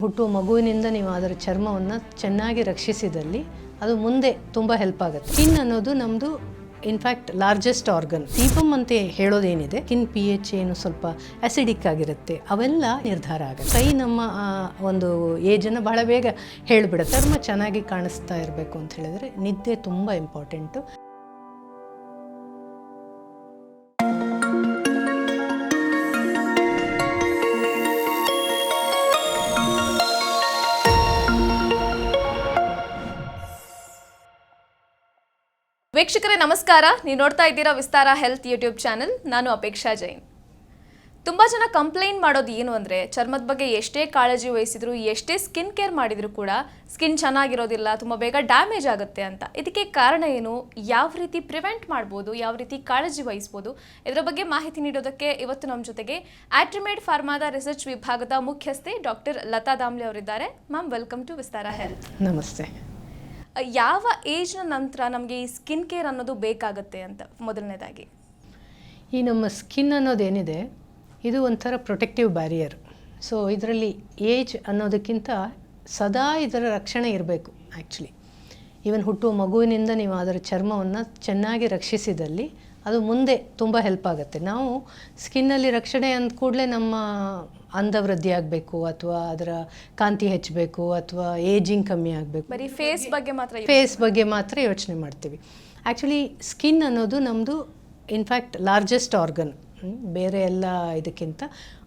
ಹುಟ್ಟುವ ಮಗುವಿನಿಂದ ನೀವು ಅದರ ಚರ್ಮವನ್ನು ಚೆನ್ನಾಗಿ ರಕ್ಷಿಸಿದಲ್ಲಿ ಅದು ಮುಂದೆ ತುಂಬ ಹೆಲ್ಪ್ ಆಗುತ್ತೆ. ಸ್ಕಿನ್ ಅನ್ನೋದು ನಮ್ಮದು ಇನ್ಫ್ಯಾಕ್ಟ್ ಲಾರ್ಜೆಸ್ಟ್ ಆರ್ಗನ್. ಸೀಬಮ್ ಅಂತ ಹೇಳೋದೇನಿದೆ, ಸ್ಕಿನ್ pH ಏನು ಸ್ವಲ್ಪ ಅಸಿಡಿಕ್ ಆಗಿರುತ್ತೆ, ಅವೆಲ್ಲ ನಿರ್ಧಾರ ಆಗುತ್ತೆ. ಕೈ ನಮ್ಮ ಒಂದು ಏಜನ್ನು ಬಹಳ ಬೇಗ ಹೇಳಿಬಿಡುತ್ತೆ. ಚರ್ಮ ಚೆನ್ನಾಗಿ ಕಾಣಿಸ್ತಾ ಇರಬೇಕು ಅಂತ ಹೇಳಿದ್ರೆ ನಿದ್ದೆ ತುಂಬ ಇಂಪಾರ್ಟೆಂಟು. ವೀಕ್ಷಕರೇ ನಮಸ್ಕಾರ, ನೀವು ನೋಡ್ತಾ ಇದ್ದೀರಾ ವಿಸ್ತಾರ ಹೆಲ್ತ್ ಯೂಟ್ಯೂಬ್ ಚಾನೆಲ್. ನಾನು ಅಪೇಕ್ಷಾ ಜೈನ್. ತುಂಬ ಜನ ಕಂಪ್ಲೇಂಟ್ ಮಾಡೋದು ಏನು ಅಂದರೆ, ಚರ್ಮದ ಬಗ್ಗೆ ಎಷ್ಟೇ ಕಾಳಜಿ ವಹಿಸಿದ್ರು, ಎಷ್ಟೇ ಸ್ಕಿನ್ ಕೇರ್ ಮಾಡಿದರೂ ಕೂಡ ಸ್ಕಿನ್ ಚೆನ್ನಾಗಿರೋದಿಲ್ಲ, ತುಂಬ ಬೇಗ ಡ್ಯಾಮೇಜ್ ಆಗುತ್ತೆ ಅಂತ. ಇದಕ್ಕೆ ಕಾರಣ ಏನು, ಯಾವ ರೀತಿ ಪ್ರಿವೆಂಟ್ ಮಾಡ್ಬೋದು, ಯಾವ ರೀತಿ ಕಾಳಜಿ ವಹಿಸ್ಬೋದು, ಇದರ ಬಗ್ಗೆ ಮಾಹಿತಿ ನೀಡೋದಕ್ಕೆ ಇವತ್ತು ನಮ್ಮ ಜೊತೆಗೆ ಆಟ್ರಿಮೇಡ್ ಫಾರ್ಮಾದ ರಿಸರ್ಚ್ ವಿಭಾಗದ ಮುಖ್ಯಸ್ಥೆ ಡಾಕ್ಟರ್ ಲತಾ ದಾಮ್ಲೆ ಅವರಿದ್ದಾರೆ. Ma'am, welcome to Vistara health. ನಮಸ್ತೆ. ಯಾವ ಏಜ್ನ ನಂತರ ನಮಗೆ ಈ ಸ್ಕಿನ್ ಕೇರ್ ಅನ್ನೋದು ಬೇಕಾಗುತ್ತೆ ಅಂತ ಮೊದಲನೇದಾಗಿ? ಈ ನಮ್ಮ ಸ್ಕಿನ್ ಅನ್ನೋದೇನಿದೆ, ಇದು ಒಂಥರ ಪ್ರೊಟೆಕ್ಟಿವ್ ಬ್ಯಾರಿಯರ್. ಸೊ ಇದರಲ್ಲಿ ಏಜ್ ಅನ್ನೋದಕ್ಕಿಂತ ಸದಾ ಇದರ ರಕ್ಷಣೆ ಇರಬೇಕು. ಆ್ಯಕ್ಚುಲಿ ಈವನ್ ಹುಟ್ಟುವ ಮಗುವಿನಿಂದ ನೀವು ಅದರ ಚರ್ಮವನ್ನು ಚೆನ್ನಾಗಿ ರಕ್ಷಿಸಿದಲ್ಲಿ ಅದು ಮುಂದೆ ತುಂಬ ಹೆಲ್ಪ್ ಆಗುತ್ತೆ. ನಾವು ಸ್ಕಿನ್ನಲ್ಲಿ ರಕ್ಷಣೆ ಅಂದ ಕೂಡಲೇ ನಮ್ಮ ಅಂದವೃದ್ಧಿ ಆಗಬೇಕು, ಅಥವಾ ಅದರ ಕಾಂತಿ ಹೆಚ್ಚಬೇಕು, ಅಥವಾ ಏಜಿಂಗ್ ಕಮ್ಮಿ ಆಗಬೇಕು, ಬರೀ ಫೇಸ್ ಬಗ್ಗೆ ಮಾತ್ರ ಯೋಚನೆ ಮಾಡ್ತೀವಿ. ಆ್ಯಕ್ಚುಲಿ ಸ್ಕಿನ್ ಅನ್ನೋದು ನಮ್ಮದು ಇನ್ಫ್ಯಾಕ್ಟ್ ಲಾರ್ಜೆಸ್ಟ್ ಆರ್ಗನ್. ಬೇರೆ ಎಲ್ಲ ಇದಕ್ಕಿಂತ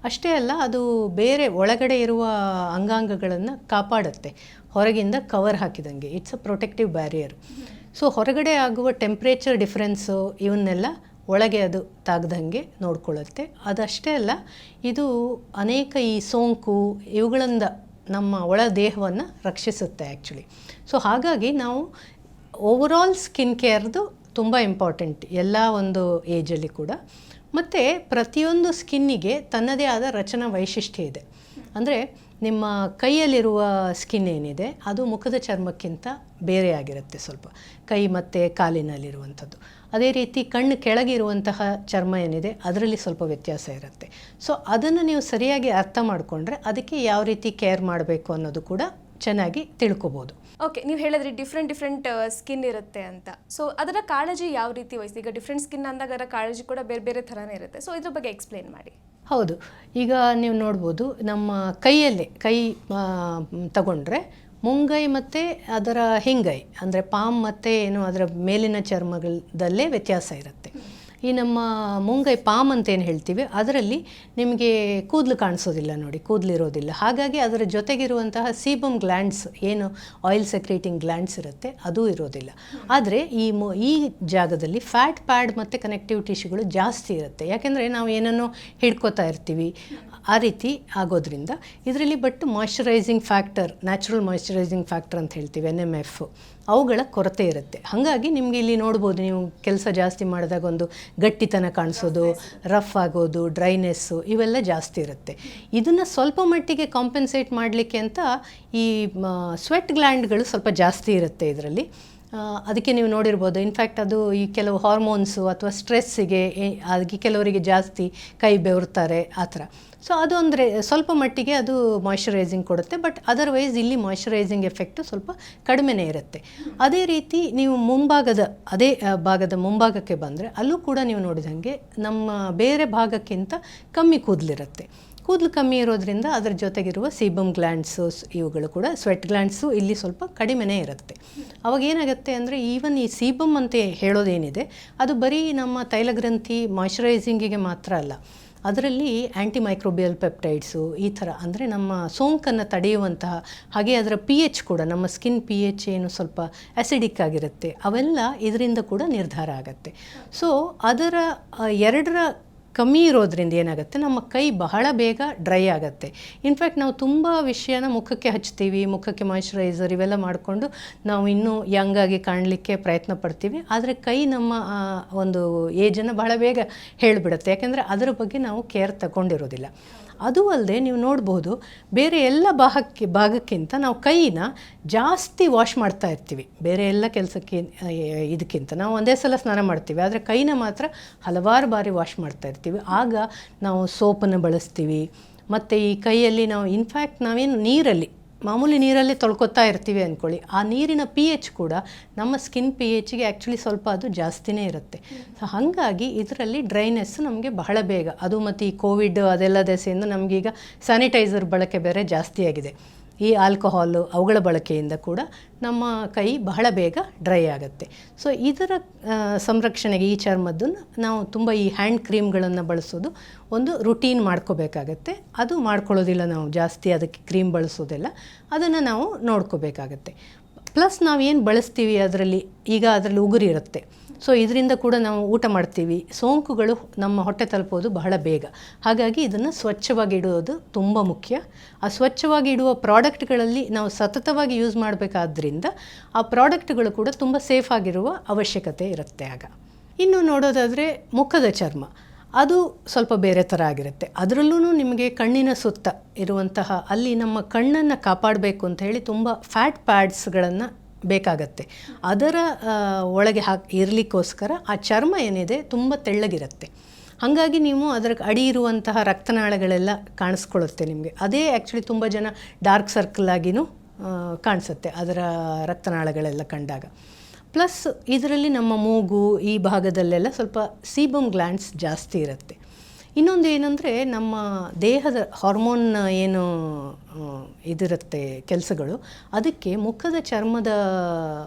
ಅಷ್ಟೇ ಅಲ್ಲ, ಅದು ಬೇರೆ ಒಳಗಡೆ ಇರುವ ಅಂಗಾಂಗಗಳನ್ನು ಕಾಪಾಡುತ್ತೆ, ಹೊರಗಿಂದ ಕವರ್ ಹಾಕಿದಂಗೆ. It's a protective barrier. So ಹೊರಗಡೆ ಆಗುವ ಟೆಂಪ್ರೇಚರ್ ಡಿಫ್ರೆನ್ಸು ಇವನ್ನೆಲ್ಲ ಒಳಗೆ ಅದು ತಾಗದಂಗೆ ನೋಡ್ಕೊಳ್ಳುತ್ತೆ. ಅದಷ್ಟೇ ಅಲ್ಲ, ಇದು ಅನೇಕ ಈ ಸೋಂಕು ಇವುಗಳಿಂದ ನಮ್ಮ ಒಳ ದೇಹವನ್ನು ರಕ್ಷಿಸುತ್ತೆ ಆ್ಯಕ್ಚುಲಿ. ಸೊ ಹಾಗಾಗಿ ನಾವು ಓವರಾಲ್ ಸ್ಕಿನ್ ಕೇರ್ದು ತುಂಬ ಇಂಪಾರ್ಟೆಂಟ್ ಎಲ್ಲ ಒಂದು ಏಜಲ್ಲಿ ಕೂಡ. ಮತ್ತು ಪ್ರತಿಯೊಂದು ಸ್ಕಿನ್ನಿಗೆ ತನ್ನದೇ ಆದ ರಚನಾ ವೈಶಿಷ್ಟ್ಯ ಇದೆ. ಅಂದರೆ ನಿಮ್ಮ ಕೈಯಲ್ಲಿರುವ ಸ್ಕಿನ್ ಏನಿದೆ ಅದು ಮುಖದ ಚರ್ಮಕ್ಕಿಂತ ಬೇರೆ ಆಗಿರುತ್ತೆ ಸ್ವಲ್ಪ, ಕೈ ಮತ್ತು ಕಾಲಿನಲ್ಲಿರುವಂಥದ್ದು. ಅದೇ ರೀತಿ ಕಣ್ಣು ಕೆಳಗಿರುವಂತಹ ಚರ್ಮ ಏನಿದೆ ಅದರಲ್ಲಿ ಸ್ವಲ್ಪ ವ್ಯತ್ಯಾಸ ಇರುತ್ತೆ. ಸೊ ಅದನ್ನು ನೀವು ಸರಿಯಾಗಿ ಅರ್ಥ ಮಾಡಿಕೊಂಡ್ರೆ ಅದಕ್ಕೆ ಯಾವ ರೀತಿ ಕೇರ್ ಮಾಡಬೇಕು ಅನ್ನೋದು ಕೂಡ ಚೆನ್ನಾಗಿ ತಿಳ್ಕೊಬೋದು. ಓಕೆ, ನೀವು ಹೇಳಿದ್ರಿ ಡಿಫ್ರೆಂಟ್ ಸ್ಕಿನ್ ಇರುತ್ತೆ ಅಂತ. ಸೊ ಅದರ ಕಾಳಜಿ ಯಾವ ರೀತಿ ವಹಿಸಿ? ಈಗ ಡಿಫ್ರೆಂಟ್ ಸ್ಕಿನ್ ಅಂದಾಗ ಅದರ ಕಾಳಜಿ ಕೂಡ ಬೇರೆ ಬೇರೆ ಥರನೇ ಇರುತ್ತೆ. ಸೊ ಇದ್ರ ಬಗ್ಗೆ ಎಕ್ಸ್ಪ್ಲೇನ್ ಮಾಡಿ. ಹೌದು, ಈಗ ನೀವು ನೋಡ್ಬೋದು ನಮ್ಮ ಕೈಯಲ್ಲೇ ಕೈ ತಗೊಂಡ್ರೆ ಮುಂಗೈ ಮತ್ತು ಅದರ ಹಿಂಗೈ ಅಂದರೆ ಪಾಮ್ ಮತ್ತು ಏನು ಅದರ ಮೇಲಿನ ಚರ್ಮಗಳದಲ್ಲೇ ವ್ಯತ್ಯಾಸ ಇರುತ್ತೆ. ಈ ನಮ್ಮ ಮುಂಗೈ ಪಾಮ್ ಅಂತ ಏನು ಹೇಳ್ತೀವಿ ಅದರಲ್ಲಿ ನಿಮಗೆ ಕೂದಲು ಕಾಣಿಸೋದಿಲ್ಲ ನೋಡಿ, ಕೂದಲಿರೋದಿಲ್ಲ. ಹಾಗಾಗಿ ಅದರ ಜೊತೆಗಿರುವಂತಹ ಸೀಬಮ್ ಗ್ಲ್ಯಾಂಡ್ಸ್ ಏನು ಆಯಿಲ್ ಸೆಕ್ರೇಟಿಂಗ್ ಗ್ಲ್ಯಾಂಡ್ಸ್ ಇರುತ್ತೆ ಅದು ಇರೋದಿಲ್ಲ. ಆದರೆ ಈ ಜಾಗದಲ್ಲಿ ಫ್ಯಾಟ್ ಪ್ಯಾಡ್ ಮತ್ತು ಕನೆಕ್ಟಿವ್ ಟಿಶ್ಯೂಗಳು ಜಾಸ್ತಿ ಇರುತ್ತೆ. ಯಾಕೆಂದರೆ ನಾವು ಏನನ್ನೋ ಹಿಡ್ಕೋತಾ ಇರ್ತೀವಿ, ಆ ರೀತಿ ಆಗೋದ್ರಿಂದ ಇದರಲ್ಲಿ but moisturising factor, natural moisturising factor ಅಂತ ಹೇಳ್ತೀವಿ, NMF, ಅವುಗಳ ಕೊರತೆ ಇರುತ್ತೆ. ಹಾಗಾಗಿ ನಿಮಗೆ ಇಲ್ಲಿ ನೋಡ್ಬೋದು, ನೀವು ಕೆಲಸ ಜಾಸ್ತಿ ಮಾಡಿದಾಗ ಒಂದು ಗಟ್ಟಿತನ ಕಾಣಿಸೋದು, ರಫ್ ಆಗೋದು, ಡ್ರೈನೆಸ್ಸು ಇವೆಲ್ಲ ಜಾಸ್ತಿ ಇರುತ್ತೆ. ಇದನ್ನು ಸ್ವಲ್ಪ ಮಟ್ಟಿಗೆ ಕಾಂಪೆನ್ಸೇಟ್ ಮಾಡಲಿಕ್ಕೆ ಅಂತ ಈ ಸ್ವೆಟ್ ಗ್ಲ್ಯಾಂಡ್ಗಳು ಸ್ವಲ್ಪ ಜಾಸ್ತಿ ಇರುತ್ತೆ ಇದರಲ್ಲಿ. ಅದಕ್ಕೆ ನೀವು ನೋಡಿರ್ಬೋದು, ಇನ್ಫ್ಯಾಕ್ಟ್ ಅದು ಈ ಕೆಲವು ಹಾರ್ಮೋನ್ಸು ಅಥವಾ ಸ್ಟ್ರೆಸ್ಸಿಗೆ ಅದಕ್ಕೆ ಕೆಲವರಿಗೆ ಜಾಸ್ತಿ ಕೈ ಬೆವರ್ತಾರೆ ಆ ಥರ. ಸೊ ಅದು ಅಂದರೆ ಸ್ವಲ್ಪ ಮಟ್ಟಿಗೆ ಅದು ಮಾಯ್ಶ್ಚರೈಸಿಂಗ್ ಕೊಡುತ್ತೆ. ಬಟ್ ಅದರ್ವೈಸ್ ಇಲ್ಲಿ ಮಾಯ್ಶ್ಚರೈಸಿಂಗ್ ಎಫೆಕ್ಟು ಸ್ವಲ್ಪ ಕಡಿಮೆನೇ ಇರುತ್ತೆ. ಅದೇ ರೀತಿ ನೀವು ಅದೇ ಭಾಗದ ಮುಂಭಾಗಕ್ಕೆ ಬಂದರೆ ಅಲ್ಲೂ ಕೂಡ ನೀವು ನೋಡಿದಂಗೆ ನಮ್ಮ ಬೇರೆ ಭಾಗಕ್ಕಿಂತ ಕಮ್ಮಿ ಕೂದಲಿರುತ್ತೆ. ಕೂದಲು ಕಮ್ಮಿ ಇರೋದ್ರಿಂದ ಅದರ ಜೊತೆಗಿರುವ ಸೀಬಮ್ ಗ್ಲ್ಯಾಂಡ್ಸು ಇವುಗಳು ಕೂಡ, ಸ್ವೆಟ್ ಗ್ಲ್ಯಾಂಡ್ಸು ಇಲ್ಲಿ ಸ್ವಲ್ಪ ಕಡಿಮೆನೇ ಇರುತ್ತೆ. ಅವಾಗ ಏನಾಗುತ್ತೆ ಅಂದರೆ, ಈವನ್ ಈ ಸೀಬಮ್ ಅಂತ ಹೇಳೋದೇನಿದೆ ಅದು ಬರೀ ನಮ್ಮ ತೈಲಗ್ರಂಥಿ ಮಾಯ್ಶ್ಚರೈಸಿಂಗಿಗೆ ಮಾತ್ರ ಅಲ್ಲ, ಅದರಲ್ಲಿ ಆ್ಯಂಟಿಮೈಕ್ರೋಬಿಯಲ್ ಪೆಪ್ಟೈಡ್ಸು ಈ ಥರ, ಅಂದರೆ ನಮ್ಮ ಸೋಂಕನ್ನು ತಡೆಯುವಂತಹ, ಹಾಗೆ ಅದರ pH ಕೂಡ, ನಮ್ಮ ಸ್ಕಿನ್ pH ಏನು ಸ್ವಲ್ಪ ಅಸಿಡಿಕ್ ಆಗಿರುತ್ತೆ, ಅವೆಲ್ಲ ಇದರಿಂದ ಕೂಡ ನಿರ್ಧಾರ ಆಗುತ್ತೆ. ಸೊ ಅದರ ಎರಡರ ಕಮ್ಮಿ ಇರೋದ್ರಿಂದ ಏನಾಗುತ್ತೆ, ನಮ್ಮ ಕೈ ಬಹಳ ಬೇಗ ಡ್ರೈ ಆಗುತ್ತೆ. ಇನ್ಫ್ಯಾಕ್ಟ್ ನಾವು ತುಂಬ ವಿಷಯನ ಮುಖಕ್ಕೆ ಹಚ್ತೀವಿ, ಮುಖಕ್ಕೆ ಮಾಯ್ಶ್ಚರೈಸರ್ ಇವೆಲ್ಲ ಮಾಡಿಕೊಂಡು ನಾವು ಇನ್ನೂ ಯಂಗಾಗಿ ಕಾಣಲಿಕ್ಕೆ ಪ್ರಯತ್ನ ಪಡ್ತೀವಿ. ಆದರೆ ಕೈ ನಮ್ಮ ಒಂದು ಏಜನ್ನು ಬಹಳ ಬೇಗ ಹೇಳಿಬಿಡುತ್ತೆ, ಯಾಕೆಂದರೆ ಅದರ ಬಗ್ಗೆ ನಾವು ಕೇರ್ ತಗೊಂಡಿರೋದಿಲ್ಲ. ಅದು ಅಲ್ಲದೆ ನೀವು ನೋಡ್ಬೋದು, ಬೇರೆ ಎಲ್ಲ ಭಾಗಕ್ಕಿಂತ ನಾವು ಕೈನ ಜಾಸ್ತಿ ವಾಶ್ ಮಾಡ್ತಾ ಇರ್ತೀವಿ. ಬೇರೆ ಎಲ್ಲ ಕೆಲಸಕ್ಕೆ ಇದಕ್ಕಿಂತ ನಾವು ಒಂದೇ ಸಲ ಸ್ನಾನ ಮಾಡ್ತೀವಿ, ಆದರೆ ಕೈನ ಮಾತ್ರ ಹಲವಾರು ಬಾರಿ ವಾಶ್ ಮಾಡ್ತಾ ಇರ್ತೀವಿ. ಆಗ ನಾವು ಸೋಪನ್ನು ಬಳಸ್ತೀವಿ, ಮತ್ತು ಈ ಕೈಯಲ್ಲಿ ನಾವು ಇನ್ಫ್ಯಾಕ್ಟ್ ನಾವೇನು ನೀರಲ್ಲಿ ಮಾಮೂಲಿ ನೀರಲ್ಲೇ ತೊಳ್ಕೊತಾ ಇರ್ತೀವಿ ಅಂದ್ಕೊಳ್ಳಿ, ಆ ನೀರಿನ ಪಿ ಎಚ್ ಕೂಡ ನಮ್ಮ ಸ್ಕಿನ್ ಪಿ ಎಚ್ಗೆ ಆ್ಯಕ್ಚುಲಿ ಸ್ವಲ್ಪ ಅದು ಜಾಸ್ತಿನೇ ಇರುತ್ತೆ. ಸೊ ಹಾಗಾಗಿ ಇದರಲ್ಲಿ ಡ್ರೈನೆಸ್ ನಮಗೆ ಬಹಳ ಬೇಗ, ಅದು ಮತ್ತು ಈ ಕೋವಿಡ್ ಅದೆಲ್ಲ ದೆಸೆಯಿಂದ ನಮಗೀಗ ಸ್ಯಾನಿಟೈಸರ್ ಬಳಕೆ ಬೇರೆ ಜಾಸ್ತಿ ಆಗಿದೆ. ಈ ಆಲ್ಕೋಹಾಲು ಅವುಗಳ ಬಳಕೆಯಿಂದ ಕೂಡ ನಮ್ಮ ಕೈ ಬಹಳ ಬೇಗ ಡ್ರೈ ಆಗುತ್ತೆ. ಸೊ ಇದರ ಸಂರಕ್ಷಣೆಗೆ ಈ ಚರ್ಮದ್ದನ್ನು ನಾವು ತುಂಬ ಈ ಹ್ಯಾಂಡ್ ಕ್ರೀಮ್ಗಳನ್ನು ಬಳಸೋದು ಒಂದು ರುಟೀನ್ ಮಾಡ್ಕೋಬೇಕಾಗತ್ತೆ. ಅದು ಮಾಡ್ಕೊಳ್ಳೋದಿಲ್ಲ ನಾವು ಜಾಸ್ತಿ, ಅದಕ್ಕೆ ಕ್ರೀಮ್ ಬಳಸೋದಿಲ್ಲ, ಅದನ್ನು ನಾವು ನೋಡ್ಕೋಬೇಕಾಗತ್ತೆ. ಪ್ಲಸ್ ನಾವೇನು ಬಳಸ್ತೀವಿ ಅದರಲ್ಲಿ, ಈಗ ಅದರಲ್ಲಿ ಉಗುರು ಇರುತ್ತೆ. ಸೊ ಇದರಿಂದ ಕೂಡ ನಾವು ಊಟ ಮಾಡ್ತೀವಿ, ಸೋಂಕುಗಳು ನಮ್ಮ ಹೊಟ್ಟೆ ತಲುಪೋದು ಬಹಳ ಬೇಗ. ಹಾಗಾಗಿ ಇದನ್ನು ಸ್ವಚ್ಛವಾಗಿ ಇಡುವುದು ತುಂಬ ಮುಖ್ಯ. ಆ ಸ್ವಚ್ಛವಾಗಿ ಇಡುವ ಪ್ರಾಡಕ್ಟ್ಗಳಲ್ಲಿ ನಾವು ಸತತವಾಗಿ ಯೂಸ್ ಮಾಡಬೇಕಾದ್ರಿಂದ ಆ ಪ್ರಾಡಕ್ಟ್ಗಳು ಕೂಡ ತುಂಬ ಸೇಫ್ ಆಗಿರುವ ಅವಶ್ಯಕತೆ ಇರುತ್ತೆ. ಆಗ ಇನ್ನು ನೋಡೋದಾದರೆ ಮುಖದ ಚರ್ಮ, ಅದು ಸ್ವಲ್ಪ ಬೇರೆ ಥರ ಆಗಿರುತ್ತೆ. ಅದರಲ್ಲೂ ನಿಮಗೆ ಕಣ್ಣಿನ ಸುತ್ತ ಇರುವಂತಹ, ಅಲ್ಲಿ ನಮ್ಮ ಕಣ್ಣನ್ನು ಕಾಪಾಡಬೇಕು ಅಂತ ಹೇಳಿ ತುಂಬ ಫ್ಯಾಟ್ ಪ್ಯಾಡ್ಸ್ಗಳನ್ನು ಬೇಕಾಗತ್ತೆ. ಅದರ ಒಳಗೆ ಇರಲಿಕ್ಕೋಸ್ಕರ ಆ ಚರ್ಮ ಏನಿದೆ ತುಂಬ ತೆಳ್ಳಗಿರುತ್ತೆ. ಹಾಗಾಗಿ ನೀವು ಅದರ ಅಡಿ ಇರುವಂತಹ ರಕ್ತನಾಳಗಳೆಲ್ಲ ಕಾಣಿಸ್ಕೊಳ್ಳುತ್ತೆ ನಿಮಗೆ. ಅದೇ ಆ್ಯಕ್ಚುಲಿ ತುಂಬ ಜನ ಡಾರ್ಕ್ ಸರ್ಕಲ್ ಆಗಿಯೂ ಕಾಣಿಸುತ್ತೆ ಅದರ ರಕ್ತನಾಳಗಳೆಲ್ಲ ಕಂಡಾಗ. ಪ್ಲಸ್ ಇದರಲ್ಲಿ ನಮ್ಮ ಮೂಗು ಈ ಭಾಗದಲ್ಲೆಲ್ಲ ಸ್ವಲ್ಪ ಸೀಬಮ್ ಗ್ಲ್ಯಾಂಡ್ಸ್ ಜಾಸ್ತಿ ಇರುತ್ತೆ. ಇನ್ನೊಂದು ಏನಂದರೆ, ನಮ್ಮ ದೇಹದ ಹಾರ್ಮೋನ್ ಏನು ಇದಿರುತ್ತೆ ಕೆಲಸಗಳು, ಅದಕ್ಕೆ ಮುಖದ ಚರ್ಮದ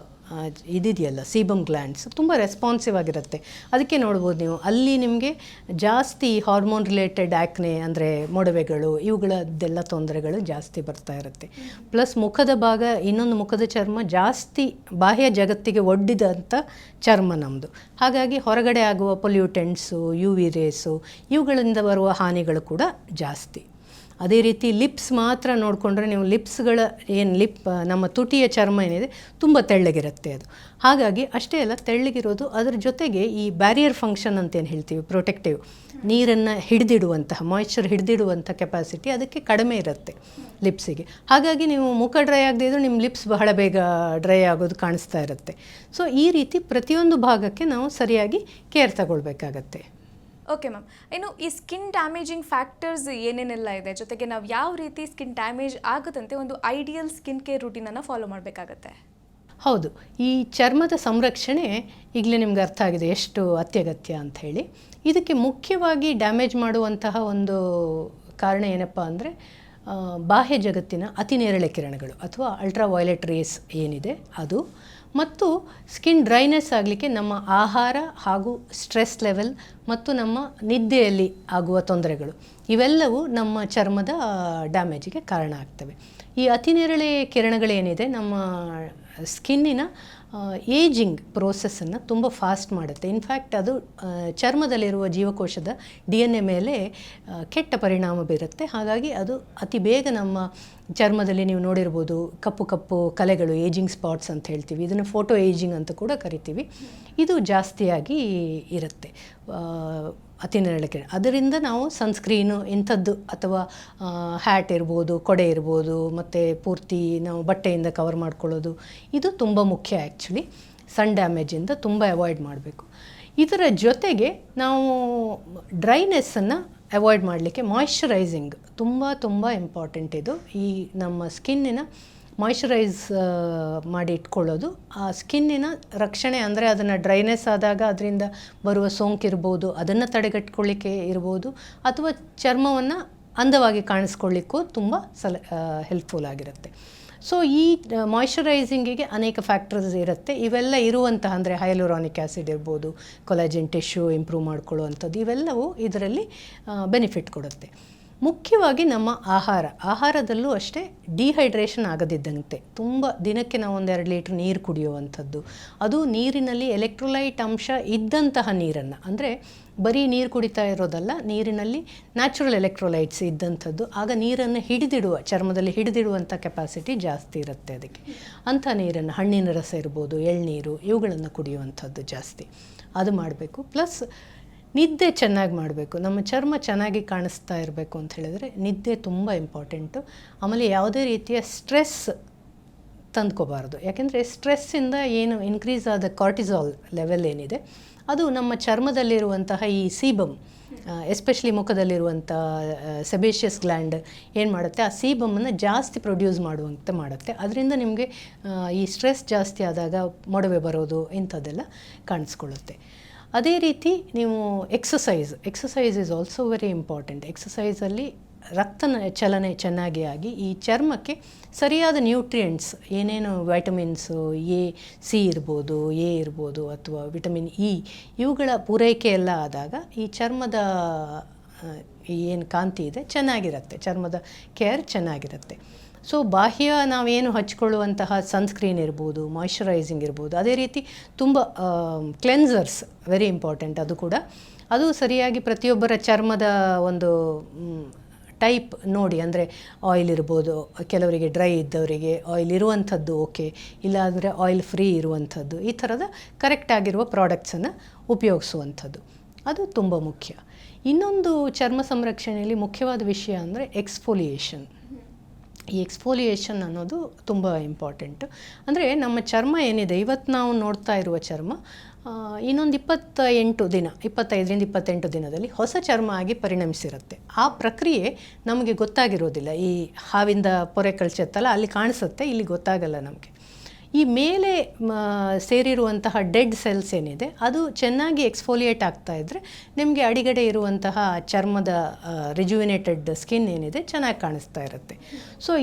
ಇದಿದೆಯಲ್ಲ ಸೀಬಮ್ ಗ್ಲ್ಯಾಂಡ್ಸ್ ತುಂಬ ರೆಸ್ಪಾನ್ಸಿವ್ ಆಗಿರುತ್ತೆ. ಅದಕ್ಕೆ ನೋಡ್ಬೋದು ನೀವು, ಅಲ್ಲಿ ನಿಮಗೆ ಜಾಸ್ತಿ ಹಾರ್ಮೋನ್ ರಿಲೇಟೆಡ್ ಆ್ಯಕ್ನೆ ಅಂದರೆ ಮೊಡವೆಗಳು ಇವುಗಳದ್ದೆಲ್ಲ ತೊಂದರೆಗಳು ಜಾಸ್ತಿ ಬರ್ತಾ ಇರುತ್ತೆ. ಪ್ಲಸ್ ಮುಖದ ಭಾಗ, ಇನ್ನೊಂದು ಮುಖದ ಚರ್ಮ ಜಾಸ್ತಿ ಬಾಹ್ಯ ಜಗತ್ತಿಗೆ ಒಡ್ಡಿದಂಥ ಚರ್ಮ ನಮ್ಮದು. ಹಾಗಾಗಿ ಹೊರಗಡೆ ಆಗುವ ಪೊಲ್ಯೂಟೆಂಟ್ಸು, ಯು ವಿ ರೇಸು ಇವುಗಳಿಂದ ಬರುವ ಹಾನಿಗಳು ಕೂಡ ಜಾಸ್ತಿ. ಅದೇ ರೀತಿ ಲಿಪ್ಸ್ ಮಾತ್ರ ನೋಡಿಕೊಂಡ್ರೆ ನೀವು, ಲಿಪ್ಸ್ಗಳ ನಮ್ಮ ತುಟಿಯ ಚರ್ಮ ಏನಿದೆ ತುಂಬ ತೆಳ್ಳಗಿರುತ್ತೆ ಅದು. ಹಾಗಾಗಿ ಅಷ್ಟೇ ಅಲ್ಲ, ತೆಳ್ಳಗಿರೋದು ಅದರ ಜೊತೆಗೆ ಈ ಬ್ಯಾರಿಯರ್ ಫಂಕ್ಷನ್ ಅಂತೇನು ಹೇಳ್ತೀವಿ, ಪ್ರೊಟೆಕ್ಟಿವ್, ನೀರನ್ನು ಹಿಡಿದಿಡುವಂತಹ, ಮಾಯ್ಶ್ಚರ್ ಹಿಡಿದಿಡುವಂಥ ಕೆಪಾಸಿಟಿ ಅದಕ್ಕೆ ಕಡಿಮೆ ಇರುತ್ತೆ ಲಿಪ್ಸಿಗೆ. ಹಾಗಾಗಿ ನೀವು ಮುಖ ಡ್ರೈ ಆಗದೇ ಇದ್ದರೂ ನಿಮ್ಮ ಲಿಪ್ಸ್ ಬಹಳ ಬೇಗ ಡ್ರೈ ಆಗೋದು ಕಾಣಿಸ್ತಾ ಇರುತ್ತೆ. ಸೊ ಈ ರೀತಿ ಪ್ರತಿಯೊಂದು ಭಾಗಕ್ಕೆ ನಾವು ಸರಿಯಾಗಿ ಕೇರ್ ತಗೊಳ್ಬೇಕಾಗತ್ತೆ. ಓಕೆ ಮ್ಯಾಮ್, ಇನ್ನು ಈ ಸ್ಕಿನ್ ಡ್ಯಾಮೇಜಿಂಗ್ ಫ್ಯಾಕ್ಟರ್ಸ್ ಏನೇನೆಲ್ಲ ಇದೆ, ಜೊತೆಗೆ ನಾವು ಯಾವ ರೀತಿ ಸ್ಕಿನ್ ಡ್ಯಾಮೇಜ್ ಆಗುತ್ತಂತೆ ಒಂದು ಐಡಿಯಲ್ ಸ್ಕಿನ್ ಕೇರ್ ರೂಟೀನನ್ನು ಫಾಲೋ ಮಾಡಬೇಕಾಗತ್ತೆ? ಹೌದು, ಈ ಚರ್ಮದ ಸಂರಕ್ಷಣೆ ಈಗಲೇ ನಿಮ್ಗೆ ಅರ್ಥ ಆಗಿದೆ ಎಷ್ಟು ಅತ್ಯಗತ್ಯ ಅಂತ ಹೇಳಿ. ಇದಕ್ಕೆ ಮುಖ್ಯವಾಗಿ ಡ್ಯಾಮೇಜ್ ಮಾಡುವಂತಹ ಒಂದು ಕಾರಣ ಏನಪ್ಪ ಅಂದರೆ, ಬಾಹ್ಯ ಜಗತ್ತಿನ ಅತಿ ನೇರಳೆ ಕಿರಣಗಳು ಅಥವಾ ಅಲ್ಟ್ರಾ ವೈಲೆಟ್ ರೇಸ್ ಏನಿದೆ ಅದು, ಮತ್ತು ಸ್ಕಿನ್ ಡ್ರೈನೆಸ್ ಆಗಲಿಕ್ಕೆ ನಮ್ಮ ಆಹಾರ ಹಾಗೂ ಸ್ಟ್ರೆಸ್ ಲೆವೆಲ್ ಮತ್ತು ನಮ್ಮ ನಿದ್ದೆಯಲ್ಲಿ ಆಗುವ ತೊಂದರೆಗಳು ಇವೆಲ್ಲವೂ ನಮ್ಮ ಚರ್ಮದ ಡ್ಯಾಮೇಜಿಗೆ ಕಾರಣ ಆಗ್ತವೆ. ಈ ಅತಿನೇರಳೆ ಕಿರಣಗಳೇನಿದೆ ನಮ್ಮ ಸ್ಕಿನ್ನಿನ ಏಜಿಂಗ್ ಪ್ರೋಸೆಸ್ಸನ್ನು ತುಂಬ ಫಾಸ್ಟ್ ಮಾಡುತ್ತೆ. ಇನ್ಫ್ಯಾಕ್ಟ್ ಅದು ಚರ್ಮದಲ್ಲಿರುವ ಜೀವಕೋಶದ DNA ಮೇಲೆ ಕೆಟ್ಟ ಪರಿಣಾಮ ಬೀರುತ್ತೆ. ಹಾಗಾಗಿ ಅದು ಅತಿ ಬೇಗ ನಮ್ಮ ಚರ್ಮದಲ್ಲಿ ನೀವು ನೋಡಿರ್ಬೋದು ಕಪ್ಪು ಕಪ್ಪು ಕಲೆಗಳು, ಏಜಿಂಗ್ ಸ್ಪಾಟ್ಸ್ ಅಂತ ಹೇಳ್ತೀವಿ, ಇದನ್ನು ಫೋಟೋ ಏಜಿಂಗ್ ಅಂತ ಕೂಡ ಕರಿತೀವಿ. ಇದು ಜಾಸ್ತಿಯಾಗಿ ಇರುತ್ತೆ ಅತಿನೇರಳೆ ಕಿರಣ. ಅದರಿಂದ ನಾವು ಸನ್ಸ್ಕ್ರೀನು ಇಂಥದ್ದು ಅಥವಾ ಹ್ಯಾಟ್ ಇರ್ಬೋದು, ಕೊಡೆ ಇರ್ಬೋದು, ಮತ್ತು ಪೂರ್ತಿ ನಾವು ಬಟ್ಟೆಯಿಂದ ಕವರ್ ಮಾಡ್ಕೊಳ್ಳೋದು ಇದು ತುಂಬ ಮುಖ್ಯ. ಆ್ಯಕ್ಚುಲಿ ಸನ್ ಡ್ಯಾಮೇಜಿಂದ ತುಂಬ ಅವಾಯ್ಡ್ ಮಾಡಬೇಕು. ಇದರ ಜೊತೆಗೆ ನಾವು ಡ್ರೈನೆಸ್ಸನ್ನು ಅವಾಯ್ಡ್ ಮಾಡಲಿಕ್ಕೆ ಮಾಯ್ಶ್ಚರೈಸಿಂಗ್ ತುಂಬ ಇಂಪಾರ್ಟೆಂಟ್. ಇದು ಈ ನಮ್ಮ ಸ್ಕಿನ್ನಿನ ಮಾಯ್ಶ್ಚರೈಸ್ ಮಾಡಿ ಇಟ್ಕೊಳ್ಳೋದು, ಆ ಸ್ಕಿನ್ನಿನ ರಕ್ಷಣೆ ಅಂದರೆ ಅದನ್ನು ಡ್ರೈನೆಸ್ ಆದಾಗ ಅದರಿಂದ ಬರುವ ಸೋಂಕಿರ್ಬೋದು ಅದನ್ನು ತಡೆಗಟ್ಕೊಳ್ಳಿಕ್ಕೆ ಇರ್ಬೋದು, ಅಥವಾ ಚರ್ಮವನ್ನು ಅಂದವಾಗಿ ಕಾಣಿಸ್ಕೊಳ್ಳಿಕ್ಕೂ ತುಂಬ ಹೆಲ್ಪ್ಫುಲ್ ಆಗಿರುತ್ತೆ. ಸೊ ಈ ಮಾಯ್ಶ್ಚರೈಸಿಂಗಿಗೆ ಅನೇಕ ಫ್ಯಾಕ್ಟರ್ಸ್ ಇರುತ್ತೆ. ಇವೆಲ್ಲ ಇರುವಂತಹ ಅಂದರೆ ಹೈಲುರಾನಿಕ್ ಆ್ಯಸಿಡ್ ಇರ್ಬೋದು, ಕೊಲಾಜಿನ್ ಟಿಶ್ಯೂ ಇಂಪ್ರೂವ್ ಮಾಡ್ಕೊಳ್ಳುವಂಥದ್ದು, ಇವೆಲ್ಲವೂ ಇದರಲ್ಲಿ ಬೆನಿಫಿಟ್ ಕೊಡುತ್ತೆ. ಮುಖ್ಯವಾಗಿ ನಮ್ಮ ಆಹಾರದಲ್ಲೂ ಅಷ್ಟೇ ಡಿಹೈಡ್ರೇಷನ್ ಆಗದಿದ್ದಂತೆ ತುಂಬ ದಿನಕ್ಕೆ ನಾವು 1-2 ಲೀಟ್ರ್ ನೀರು ಕುಡಿಯುವಂಥದ್ದು. ಅದು ನೀರಿನಲ್ಲಿ ಎಲೆಕ್ಟ್ರೋಲೈಟ್ ಅಂಶ ಇದ್ದಂತಹ ನೀರನ್ನು, ಅಂದರೆ ಬರೀ ನೀರು ಕುಡಿತಾ ಇರೋದಲ್ಲ, ನೀರಿನಲ್ಲಿ ನ್ಯಾಚುರಲ್ ಎಲೆಕ್ಟ್ರೋಲೈಟ್ಸ್ ಇದ್ದಂಥದ್ದು. ಆಗ ನೀರನ್ನು ಚರ್ಮದಲ್ಲಿ ಹಿಡಿದಿಡುವಂಥ ಕೆಪಾಸಿಟಿ ಜಾಸ್ತಿ ಇರುತ್ತೆ ಅದಕ್ಕೆ. ಅಂಥ ನೀರನ್ನು, ಹಣ್ಣಿನ ರಸ ಇರ್ಬೋದು, ಎಳ್ನೀರು, ಇವುಗಳನ್ನು ಕುಡಿಯುವಂಥದ್ದು ಜಾಸ್ತಿ ಅದು ಮಾಡಬೇಕು. ಪ್ಲಸ್ ನಿದ್ದೆ ಚೆನ್ನಾಗಿ ಮಾಡಬೇಕು. ನಮ್ಮ ಚರ್ಮ ಚೆನ್ನಾಗಿ ಕಾಣಿಸ್ತಾ ಇರಬೇಕು ಅಂತ ಹೇಳಿದರೆ ನಿದ್ದೆ ತುಂಬ ಇಂಪಾರ್ಟೆಂಟು. ಆಮೇಲೆ ಯಾವುದೇ ರೀತಿಯ ಸ್ಟ್ರೆಸ್ ತಂದ್ಕೋಬಾರ್ದು. ಯಾಕೆಂದರೆ ಸ್ಟ್ರೆಸ್ಸಿಂದ ಏನು ಇನ್ಕ್ರೀಸ್ ಆದ ಕಾರ್ಟಿಸಾಲ್ ಲೆವೆಲ್ ಏನಿದೆ ಅದು ನಮ್ಮ ಚರ್ಮದಲ್ಲಿರುವಂತಹ ಈ ಸೀಬಮ್ ಎಸ್ಪೆಷಲಿ ಮುಖದಲ್ಲಿರುವಂಥ ಸೆಬೇಷಿಯಸ್ ಗ್ಲ್ಯಾಂಡ್ ಏನು ಮಾಡುತ್ತೆ, ಆ ಸೀಬಮ್ಮನ್ನು ಜಾಸ್ತಿ ಪ್ರೊಡ್ಯೂಸ್ ಮಾಡುವಂತೆ ಮಾಡುತ್ತೆ. ಅದರಿಂದ ನಿಮಗೆ ಈ ಸ್ಟ್ರೆಸ್ ಜಾಸ್ತಿ ಆದಾಗ ಮೊಡವೆ ಬರೋದು ಇಂಥದ್ದೆಲ್ಲ ಕಾಣಿಸ್ಕೊಳ್ಳುತ್ತೆ. ಅದೇ ರೀತಿ ನೀವು exercise is also very important. ಎಕ್ಸಸೈಸಲ್ಲಿ ಚಲನೆ ಚೆನ್ನಾಗಿ ಆಗಿ ಈ ಚರ್ಮಕ್ಕೆ ಸರಿಯಾದ ನ್ಯೂಟ್ರಿಯೆಂಟ್ಸ್ ಏನೇನು ವೈಟಮಿನ್ಸು ಸಿ ಇರ್ಬೋದು, ಎ ಇರ್ಬೋದು, ಅಥವಾ ವಿಟಮಿನ್ ಇ ಇವುಗಳ ಪೂರೈಕೆ ಎಲ್ಲ ಆದಾಗ ಈ ಚರ್ಮದ ಏನು ಕಾಂತಿ ಇದೆ ಚೆನ್ನಾಗಿರುತ್ತೆ, ಚರ್ಮದ ಕೇರ್ ಚೆನ್ನಾಗಿರುತ್ತೆ. ಸೊ ಬಾಹ್ಯ ನಾವೇನು ಹಚ್ಕೊಳ್ಳುವಂತಹ ಸನ್ಸ್ಕ್ರೀನ್ ಇರ್ಬೋದು, ಮಾಯ್ಶ್ಚರೈಸಿಂಗ್ ಇರ್ಬೋದು, ಅದೇ ರೀತಿ ತುಂಬ ಕ್ಲೆನ್ಸರ್ಸ್ ವೆರಿ ಇಂಪಾರ್ಟೆಂಟ್. ಅದು ಕೂಡ ಅದು ಸರಿಯಾಗಿ ಪ್ರತಿಯೊಬ್ಬರ ಚರ್ಮದ ಒಂದು ಟೈಪ್ ನೋಡಿ, ಅಂದರೆ ಆಯಿಲ್ ಇರ್ಬೋದು, ಕೆಲವರಿಗೆ ಡ್ರೈ ಇದ್ದವರಿಗೆ ಆಯಿಲ್ ಇರುವಂಥದ್ದು ಓಕೆ, ಇಲ್ಲಾಂದರೆ ಆಯಿಲ್ ಫ್ರೀ ಇರುವಂಥದ್ದು, ಈ ಥರದ ಕರೆಕ್ಟಾಗಿರುವ ಪ್ರಾಡಕ್ಟ್ಸನ್ನು ಉಪಯೋಗಿಸುವಂಥದ್ದು ಅದು ತುಂಬ ಮುಖ್ಯ. ಇನ್ನೊಂದು ಚರ್ಮ ಸಂರಕ್ಷಣೆಯಲ್ಲಿ ಮುಖ್ಯವಾದ ವಿಷಯ ಅಂದರೆ ಎಕ್ಸ್ಫೋಲಿಯೇಷನ್. ಈ ಎಕ್ಸ್ಫೋಲಿಯೇಷನ್ ಅನ್ನೋದು ತುಂಬ ಇಂಪಾರ್ಟೆಂಟ್. ಅಂದರೆ ನಮ್ಮ ಚರ್ಮ ಏನಿದೆ ಇವತ್ತು ನಾವು ನೋಡ್ತಾ ಇರುವ ಚರ್ಮ ಇನ್ನೊಂದು 25ರಿಂದ 28 ದಿನದಲ್ಲಿ ಹೊಸ ಚರ್ಮ ಆಗಿ ಪರಿಣಮಿಸಿರುತ್ತೆ. ಆ ಪ್ರಕ್ರಿಯೆ ನಮಗೆ ಗೊತ್ತಾಗಿರೋದಿಲ್ಲ. ಈ ಹಾವಿಂದ ಪೊರೆ ಕಳ್ಚತ್ತಲ್ಲ, ಅಲ್ಲಿ ಕಾಣಿಸುತ್ತೆ, ಇಲ್ಲಿ ಗೊತ್ತಾಗಲ್ಲ ನಮಗೆ. ಈ ಮೇಲೆ ಸೇರಿರುವಂತಹ ಡೆಡ್ ಸೆಲ್ಸ್ ಏನಿದೆ ಅದು ಚೆನ್ನಾಗಿ ಎಕ್ಸ್ಫೋಲಿಯೇಟ್ ಆಗ್ತಾ ಇದ್ದರೆ ನಿಮಗೆ ಅಡಿಗಡೆ ಇರುವಂತಹ ಚರ್ಮದ ರಿಜುವಿನೇಟೆಡ್ ಸ್ಕಿನ್ ಏನಿದೆ ಚೆನ್ನಾಗಿ ಕಾಣಿಸ್ತಾ ಇರುತ್ತೆ. ಸೊ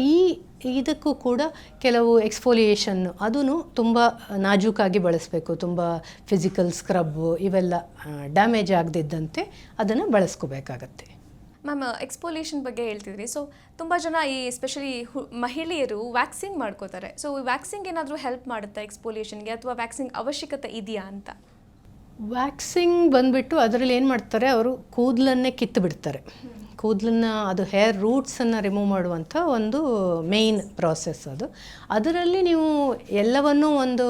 ಇದಕ್ಕೂ ಕೂಡ ಕೆಲವು ಎಕ್ಸ್ಫೋಲಿಯೇಷನ್ ಅದೂ ತುಂಬ ನಾಜೂಕಾಗಿ ಬಳಸಬೇಕು. ತುಂಬ ಫಿಸಿಕಲ್ ಸ್ಕ್ರಬ್ಬು ಇವೆಲ್ಲ ಡ್ಯಾಮೇಜ್ ಆಗದಿದ್ದಂತೆ ಅದನ್ನು ಬಳಸ್ಕೋಬೇಕಾಗತ್ತೆ. ಮ್ಯಾಮ್, ಎಕ್ಸ್ಫೋಲಿಯೇಷನ್ ಬಗ್ಗೆ ಹೇಳ್ತಿದ್ರಿ. ಸೊ ತುಂಬ ಜನ ಈ ಎಸ್ಪೆಷಲಿ ಮಹಿಳೆಯರು ವ್ಯಾಕ್ಸಿಂಗ್ ಮಾಡ್ಕೋತಾರೆ. ಸೊ ವ್ಯಾಕ್ಸಿಂಗ್ ಏನಾದರೂ ಹೆಲ್ಪ್ ಮಾಡುತ್ತಾ ಎಕ್ಸ್ಫೋಲಿಯೇಷನ್ಗೆ, ಅಥವಾ ವ್ಯಾಕ್ಸಿಂಗ್ ಅವಶ್ಯಕತೆ ಇದೆಯಾ ಅಂತ? ವ್ಯಾಕ್ಸಿಂಗ್ ಬಂದುಬಿಟ್ಟು ಅದರಲ್ಲಿ ಏನು ಮಾಡ್ತಾರೆ, ಅವರು ಕೂದಲನ್ನೇ ಕಿತ್ತು ಬಿಡ್ತಾರೆ. ಕೂದಲನ್ನು ಅದು ಹೇರ್ ರೂಟ್ಸನ್ನು ರಿಮೂವ್ ಮಾಡುವಂಥ ಒಂದು ಮೇಯ್ನ್ ಪ್ರಾಸೆಸ್ ಅದು. ಅದರಲ್ಲಿ ನೀವು ಎಲ್ಲವನ್ನೂ ಒಂದು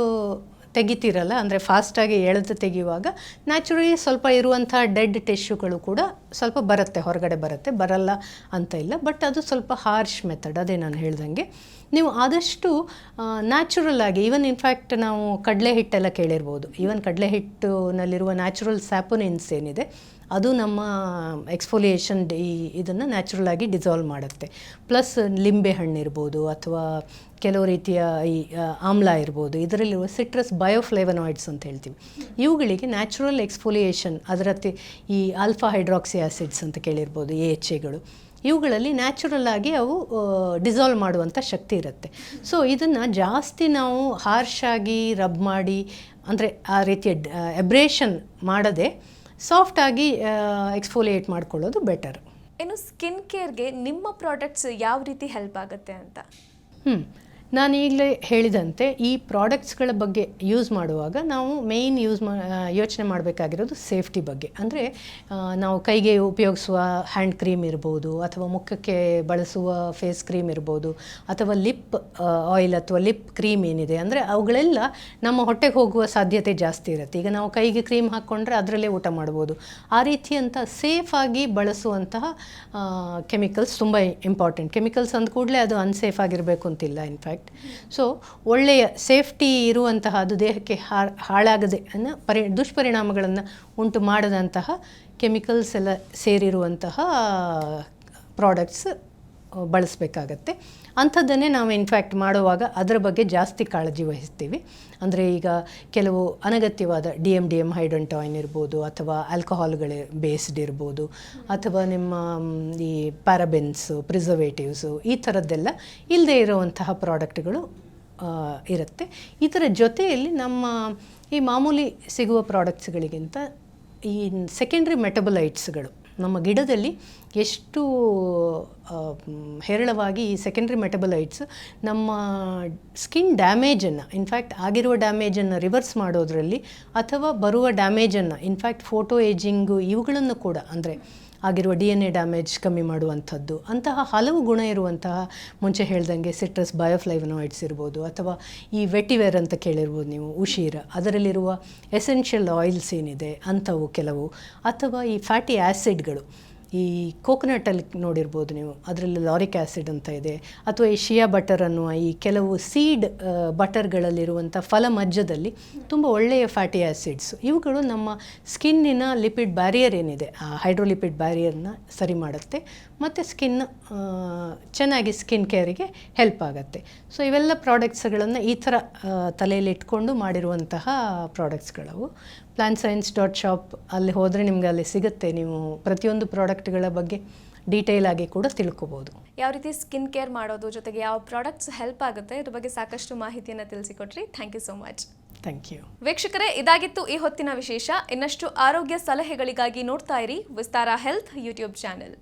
ತೆಗಿತೀರಲ್ಲ, ಅಂದರೆ ಫಾಸ್ಟಾಗಿ ಎಳೆದು ತೆಗೆಯುವಾಗ ನ್ಯಾಚುರಲಿ ಸ್ವಲ್ಪ ಇರುವಂಥ ಡೆಡ್ ಟಿಶ್ಯೂಗಳು ಕೂಡ ಸ್ವಲ್ಪ ಬರುತ್ತೆ, ಹೊರಗಡೆ ಬರಲ್ಲ ಅಂತ ಇಲ್ಲ. ಬಟ್ ಅದು ಸ್ವಲ್ಪ ಹಾರ್ಶ್ ಮೆಥಡ್. ಅದೇ ನಾನು ಹೇಳ್ದಂಗೆ ನೀವು ಆದಷ್ಟು ನ್ಯಾಚುರಲ್ ಆಗಿ, ಈವನ್ ಇನ್ಫ್ಯಾಕ್ಟ್ ನಾವು ಕಡಲೆ ಹಿಟ್ಟೆಲ್ಲ ಕೇಳಿರ್ಬೋದು, ಈವನ್ ಕಡಲೆ ಹಿಟ್ಟಿನಲ್ಲಿರುವ ನ್ಯಾಚುರಲ್ ಸ್ಯಾಪೋನಿನ್ಸ್ ಏನಿದೆ ಅದು ನಮ್ಮ ಎಕ್ಸ್ಫೋಲಿಯೇಷನ್ ಇದನ್ನು ನ್ಯಾಚುರಲ್ ಆಗಿ ಡಿಸಾಲ್ವ್ ಮಾಡುತ್ತೆ. ಪ್ಲಸ್ ಲಿಂಬೆ ಹಣ್ಣು ಇರ್ಬೋದು, ಅಥವಾ ಕೆಲವು ರೀತಿಯ ಈ ಆಮ್ಲ ಇರ್ಬೋದು, ಇದರಲ್ಲಿರುವ ಸಿಟ್ರಸ್ ಬಯೋಫ್ಲೇವನಾಯ್ಡ್ಸ್ ಅಂತ ಹೇಳ್ತೀವಿ. ಇವುಗಳಿಗೆ ನ್ಯಾಚುರಲ್ ಎಕ್ಸ್ಫೋಲಿಯೇಷನ್, ಅದರತ್ತೆ ಈ ಆಲ್ಫಾ ಹೈಡ್ರಾಕ್ಸಿ ಆ್ಯಸಿಡ್ಸ್ ಅಂತ ಕೇಳಿರ್ಬೋದು, AHAಗಳು, ಇವುಗಳಲ್ಲಿ ನ್ಯಾಚುರಲ್ ಆಗಿ ಅವು ಡಿಸಾಲ್ವ್ ಮಾಡುವಂಥ ಶಕ್ತಿ ಇರುತ್ತೆ. ಸೊ ಇದನ್ನು ಜಾಸ್ತಿ ನಾವು ಹಾರ್ಶಾಗಿ ರಬ್ ಮಾಡಿ, ಅಂದರೆ ಆ ರೀತಿಯ ಎಬ್ರೇಷನ್ ಮಾಡದೆ ಸಾಫ್ಟಾಗಿ ಎಕ್ಸ್ಫೋಲಿಯೇಟ್ ಮಾಡ್ಕೊಳ್ಳೋದು ಬೆಟರ್. ಇನ್ನು ಸ್ಕಿನ್ ಕೇರ್ಗೆ ನಿಮ್ಮ ಪ್ರಾಡಕ್ಟ್ಸ್ ಯಾವ ರೀತಿ ಹೆಲ್ಪ್ ಆಗುತ್ತೆ ಅಂತ? ನಾನು ಈಗಲೇ ಹೇಳಿದಂತೆ ಈ ಪ್ರಾಡಕ್ಟ್ಸ್ಗಳ ಬಗ್ಗೆ ಯೂಸ್ ಮಾಡುವಾಗ ನಾವು ಮೇಯ್ನ್ ಯೋಚನೆ ಮಾಡಬೇಕಾಗಿರೋದು ಸೇಫ್ಟಿ ಬಗ್ಗೆ. ಅಂದರೆ ನಾವು ಕೈಗೆ ಉಪಯೋಗಿಸುವ ಹ್ಯಾಂಡ್ ಕ್ರೀಮ್ ಇರ್ಬೋದು, ಅಥವಾ ಮುಖಕ್ಕೆ ಬಳಸುವ ಫೇಸ್ ಕ್ರೀಮ್ ಇರ್ಬೋದು, ಅಥವಾ ಲಿಪ್ ಆಯಿಲ್ ಅಥವಾ ಲಿಪ್ ಕ್ರೀಮ್ ಏನಿದೆ, ಅಂದರೆ ಅವುಗಳೆಲ್ಲ ನಮ್ಮ ಹೊಟ್ಟೆಗೆ ಹೋಗುವ ಸಾಧ್ಯತೆ ಜಾಸ್ತಿ ಇರುತ್ತೆ. ಈಗ ನಾವು ಕೈಗೆ ಕ್ರೀಮ್ ಹಾಕ್ಕೊಂಡ್ರೆ ಅದರಲ್ಲೇ ಊಟ ಮಾಡ್ಬೋದು. ಆ ರೀತಿಯಂಥ ಸೇಫಾಗಿ ಬಳಸುವಂತಹ ಕೆಮಿಕಲ್ಸ್ ತುಂಬ ಇಂಪಾರ್ಟೆಂಟ್. ಕೆಮಿಕಲ್ಸ್ ಅಂದ ಕೂಡಲೇ ಅದು ಅನ್ಸೇಫ್ ಆಗಿರಬೇಕು ಅಂತಿಲ್ಲ. ಇನ್ಫ್ಯಾಕ್ಟ್ ಸೊ ಒಳ್ಳೆಯ ಸೇಫ್ಟಿ ಇರುವಂತಹ, ಅದು ದೇಹಕ್ಕೆ ಹಾಳಾಗದೆ ದುಷ್ಪರಿಣಾಮಗಳನ್ನು ಉಂಟು ಮಾಡದಂತಹ ಕೆಮಿಕಲ್ಸ್ ಎಲ್ಲ ಸೇರಿರುವಂತಹ ಪ್ರಾಡಕ್ಟ್ಸ್ ಬಳಸಬೇಕಾಗತ್ತೆ. ಅಂಥದ್ದನ್ನೇ ನಾವು ಇನ್ಫ್ಯಾಕ್ಟ್ ಮಾಡುವಾಗ ಅದರ ಬಗ್ಗೆ ಜಾಸ್ತಿ ಕಾಳಜಿ ವಹಿಸ್ತೀವಿ. ಅಂದರೆ ಈಗ ಕೆಲವು ಅನಗತ್ಯವಾದ DMDM ಹೈಡ್ರಂಟಾಯಿನ್ ಇರ್ಬೋದು, ಅಥವಾ ಆಲ್ಕೋಹಾಲ್ಗಳೇ ಬೇಸ್ಡ್ ಇರ್ಬೋದು, ಅಥವಾ ನಿಮ್ಮ ಈ ಪ್ಯಾರಾಬೆನ್ಸು, ಪ್ರಿಸರ್ವೇಟಿವ್ಸು, ಈ ಥರದ್ದೆಲ್ಲ ಇಲ್ಲದೆ ಇರುವಂತಹ ಪ್ರಾಡಕ್ಟ್ಗಳು ಇರುತ್ತೆ. ಇದರ ಜೊತೆಯಲ್ಲಿ ನಮ್ಮ ಈ ಮಾಮೂಲಿ ಸಿಗುವ ಪ್ರಾಡಕ್ಟ್ಸ್ಗಳಿಗಿಂತ ಈ ಸೆಕೆಂಡ್ರಿ ಮೆಟಬಲೈಟ್ಸ್ಗಳು ನಮ್ಮ ಗಿಡದಲ್ಲಿ ಎಷ್ಟು ಹೇರಳವಾಗಿ ಈ ಸೆಕೆಂಡ್ರಿ ಮೆಟಬಲೈಟ್ಸ್ ನಮ್ಮ ಸ್ಕಿನ್ ಡ್ಯಾಮೇಜನ್ನು, ಇನ್ಫ್ಯಾಕ್ಟ್ ಆಗಿರುವ ಡ್ಯಾಮೇಜನ್ನು ರಿವರ್ಸ್ ಮಾಡೋದರಲ್ಲಿ, ಅಥವಾ ಬರುವ ಡ್ಯಾಮೇಜನ್ನು ಇನ್ಫ್ಯಾಕ್ಟ್ ಫೋಟೋ ಏಜಿಂಗು ಇವುಗಳನ್ನು ಕೂಡ, ಅಂದರೆ ಆಗಿರುವ DNA ಡ್ಯಾಮೇಜ್ ಕಮ್ಮಿ ಮಾಡುವಂಥದ್ದು, ಅಂತಹ ಹಲವು ಗುಣ ಇರುವಂತಹ, ಮುಂಚೆ ಹೇಳ್ದಂಗೆ ಸಿಟ್ರಸ್ ಬಯೋಫ್ಲೇವನಾಯ್ಡ್ಸ್ ಇರ್ಬೋದು, ಅಥವಾ ಈ ವೆಟಿವೇರ್ ಅಂತ ಕೇಳಿರ್ಬೋದು ನೀವು, ಉಶೀರ, ಅದರಲ್ಲಿರುವ ಎಸೆನ್ಷಿಯಲ್ ಆಯಿಲ್ಸ್ ಏನಿದೆ ಅಂಥವು ಕೆಲವು, ಅಥವಾ ಈ ಫ್ಯಾಟಿ ಆ್ಯಸಿಡ್ಗಳು, ಈ ಕೋಕೋನಟಲ್ಲಿ ನೋಡಿರ್ಬೋದು ನೀವು, ಅದರಲ್ಲಿ ಲಾರಿಕ್ ಆ್ಯಸಿಡ್ ಅಂತ ಇದೆ, ಅಥವಾ ಈ ಶಿಯಾ ಬಟರ್ ಅನ್ನುವ ಈ ಕೆಲವು ಸೀಡ್ ಬಟರ್ಗಳಲ್ಲಿರುವಂಥ ಫಲಮಜ್ಜದಲ್ಲಿ ತುಂಬ ಒಳ್ಳೆಯ ಫ್ಯಾಟಿ ಆ್ಯಸಿಡ್ಸ್, ಇವುಗಳು ನಮ್ಮ ಸ್ಕಿನ್ನಿನ ಲಿಪಿಡ್ ಬ್ಯಾರಿಯರ್ ಏನಿದೆ ಆ ಹೈಡ್ರೋಲಿಪಿಡ್ ಬ್ಯಾರಿಯರ್ನ ಸರಿ ಮಾಡುತ್ತೆ ಮತ್ತು ಸ್ಕಿನ್ ಚೆನ್ನಾಗಿ ಸ್ಕಿನ್ ಕೇರಿಗೆ ಹೆಲ್ಪ್ ಆಗುತ್ತೆ. ಸೊ ಇವೆಲ್ಲ ಪ್ರಾಡಕ್ಟ್ಸ್ಗಳನ್ನು ಈ ಥರ ತಲೆಯಲ್ಲಿ ಇಟ್ಕೊಂಡು ಮಾಡಿರುವಂತಹ ಪ್ರಾಡಕ್ಟ್ಸ್ಗಳವು. PlantScience.shop ಅಲ್ಲಿ ಹೋದರೆ ನಿಮಗೆ ಅಲ್ಲಿ ಸಿಗುತ್ತೆ, ನೀವು ಪ್ರತಿಯೊಂದು ಪ್ರಾಡಕ್ಟ್ಗಳ ಬಗ್ಗೆ ಡೀಟೇಲ್ ಆಗಿ ಕೂಡ ತಿಳ್ಕೊಬೋದು. ಯಾವ ರೀತಿ ಸ್ಕಿನ್ ಕೇರ್ ಮಾಡೋದು, ಜೊತೆಗೆ ಯಾವ ಪ್ರಾಡಕ್ಟ್ಸ್ ಹೆಲ್ಪ್ ಆಗುತ್ತೆ ಇದ್ರ ಬಗ್ಗೆ ಸಾಕಷ್ಟು ಮಾಹಿತಿಯನ್ನು ತಿಳಿಸಿಕೊಟ್ರಿ. Thank you so much. Thank you. ವೀಕ್ಷಕರೇ, ಇದಾಗಿತ್ತು ಈ ಹೊತ್ತಿನ ವಿಶೇಷ. ಇನ್ನಷ್ಟು ಆರೋಗ್ಯ ಸಲಹೆಗಳಿಗಾಗಿ ನೋಡ್ತಾ ಇರಿ ವಿಸ್ತಾರ ಹೆಲ್ತ್ ಯೂಟ್ಯೂಬ್ ಚಾನೆಲ್.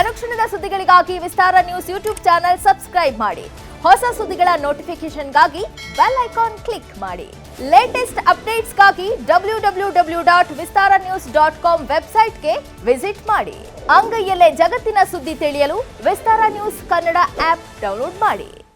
ಅನುಕ್ಷಣದ ಸುದ್ದಿಗಳಿಗಾಗಿ ವಿಸ್ತಾರ ನ್ಯೂಸ್ ಯೂಟ್ಯೂಬ್ ಚಾನೆಲ್ ಸಬ್ಸ್ಕ್ರೈಬ್ ಮಾಡಿ. ಹೊಸ ಸುದ್ದಿಗಳ ನೋಟಿಫಿಕೇಶನ್ಗಾಗಿ ಬೆಲ್ ಐಕಾನ್ ಕ್ಲಿಕ್ ಮಾಡಿ. ಲೇಟೆಸ್ಟ್ ಅಪ್ಡೇಟ್ಸ್ಗಾಗಿ www.vistaranews.com ವೆಬ್ಸೈಟ್ಗೆ ವಿಸಿಟ್ ಮಾಡಿ. ಅಂಗೈಯಲ್ಲೇ ಜಗತ್ತಿನ ಸುದ್ದಿ ತಿಳಿಯಲು ವಿಸ್ತಾರ ನ್ಯೂಸ್ ಕನ್ನಡ ಆಪ್ ಡೌನ್ಲೋಡ್ ಮಾಡಿ.